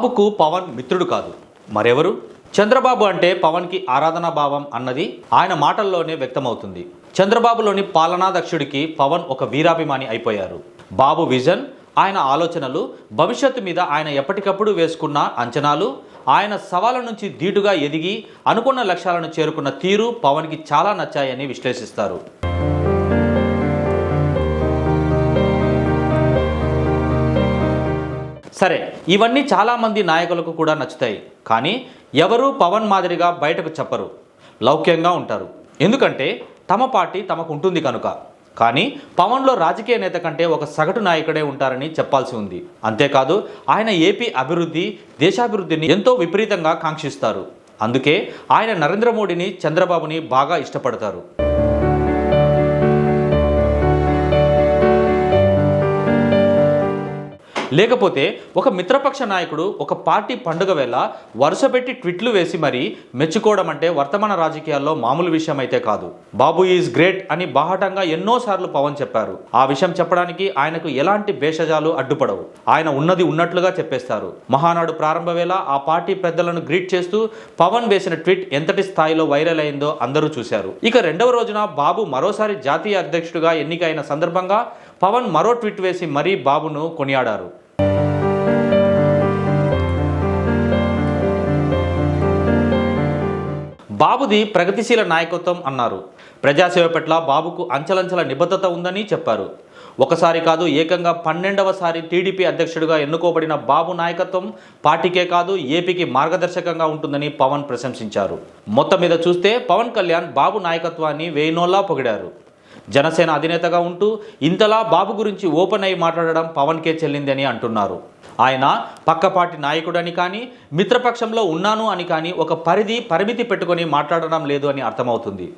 బాబుకు పవన్ మిత్రుడు కాదు, మరెవరు? చంద్రబాబు అంటే పవన్కి ఆరాధనా భావం అన్నది ఆయన మాటల్లోనే వ్యక్తమవుతుంది. చంద్రబాబులోని పాలనాదక్షుడికి పవన్ ఒక వీరాభిమాని అయిపోయారు. బాబు విజన్, ఆయన ఆలోచనలు, భవిష్యత్తు మీద ఆయన ఎప్పటికప్పుడు వేసుకున్న అంచనాలు, ఆయన సవాళ్ళ నుంచి ధీటుగా ఎదిగి అనుకున్న లక్ష్యాలను చేరుకున్న తీరు పవన్కి చాలా నచ్చాయని విశ్లేషిస్తారు. సరే, ఇవన్నీ చాలామంది నాయకులకు కూడా నచ్చుతాయి. కానీ ఎవరూ పవన్ మాదిరిగా బయటకు చెప్పరు, లౌక్యంగా ఉంటారు. ఎందుకంటే తమ పార్టీ తమకు ఉంటుంది కనుక. కానీ పవన్లో రాజకీయ నేత కంటే ఒక సగటు నాయకుడే ఉంటారని చెప్పాల్సి ఉంది. అంతేకాదు ఆయన ఏపీ అభివృద్ధి, దేశాభివృద్ధిని ఎంతో విపరీతంగా కాంక్షిస్తారు. అందుకే ఆయన నరేంద్ర మోడీని, చంద్రబాబుని బాగా ఇష్టపడతారు. లేకపోతే ఒక మిత్రపక్ష నాయకుడు ఒక పార్టీ పండుగ వేళ వరుసపెట్టి ట్వీట్లు వేసి మరీ మెచ్చుకోవడం అంటే వర్తమాన రాజకీయాల్లో మామూలు విషయం అయితే కాదు. బాబు ఈజ్ గ్రేట్ అని బాహటంగా ఎన్నోసార్లు పవన్ చెప్పారు. ఆ విషయం చెప్పడానికి ఆయనకు ఎలాంటి భేషజాలు అడ్డుపడవు. ఆయన ఉన్నది ఉన్నట్లుగా చెప్పేస్తారు. మహానాడు ప్రారంభ వేళ ఆ పార్టీ పెద్దలను గ్రీట్ చేస్తూ పవన్ వేసిన ట్వీట్ ఎంతటి స్థాయిలో వైరల్ అయిందో అందరూ చూశారు. ఇక రెండవ రోజున బాబు మరోసారి జాతీయ అధ్యక్షుడిగా ఎన్నికైన సందర్భంగా పవన్ మరో ట్వీట్ వేసి మరీ బాబును కొనియాడారు. బాబుది ప్రగతిశీల నాయకత్వం అన్నారు. ప్రజాసేవ పట్ల బాబుకు అంచలంచల నిబద్ధత ఉందని చెప్పారు. ఒకసారి కాదు, ఏకంగా 12వసారి టీడీపీ అధ్యక్షుడిగా ఎన్నుకోబడిన బాబు నాయకత్వం పార్టీకే కాదు ఏపీకి మార్గదర్శకంగా ఉంటుందని పవన్ ప్రశంసించారు. మొత్తం మీద చూస్తే పవన్ కళ్యాణ్ బాబు నాయకత్వాన్ని వేయినోల్లా పొగిడారు. జనసేన అధినేతగా ఉంటూ ఇంతలా బాబు గురించి ఓపెన్ అయి మాట్లాడడం పవన్కే చెల్లిందని అంటున్నారు. ఆయన పక్కపాటి నాయకుడని కానీ, మిత్రపక్షంలో ఉన్నాను అని కానీ ఒక పరిమితి పెట్టుకొని మాట్లాడడం లేదు అని అర్థమవుతుంది.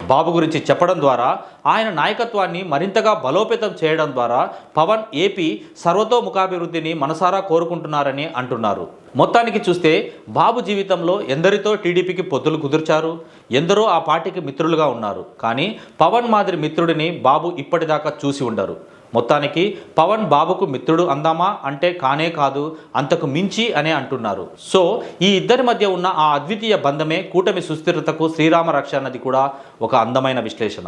బాబు గురించి చెప్పడం ద్వారా, ఆయన నాయకత్వాన్ని మరింతగా బలోపేతం చేయడం ద్వారా పవన్ ఏపీ సర్వతోముఖాభివృద్ధిని మనసారా కోరుకుంటున్నారని అంటున్నారు. మొత్తానికి చూస్తే బాబు జీవితంలో ఎందరితో టీడీపీకి పొత్తులు కుదిర్చారు, ఎందరో ఆ పార్టీకి మిత్రులుగా ఉన్నారు. కానీ పవన్ మాదిరి మిత్రుడిని బాబు ఇప్పటిదాకా చూసి ఉండరు. మొత్తానికి పవన్ బాబుకు మిత్రుడు అందామా అంటే కానే కాదు, అంతకు మించి అనే అంటున్నారు. సో ఈ ఇద్దరి మధ్య ఉన్న ఆ అద్వితీయ బంధమే కూటమి సుస్థిరతకు శ్రీరామ రక్ష అన్నది కూడా ఒక అందమైన విశ్లేషణ.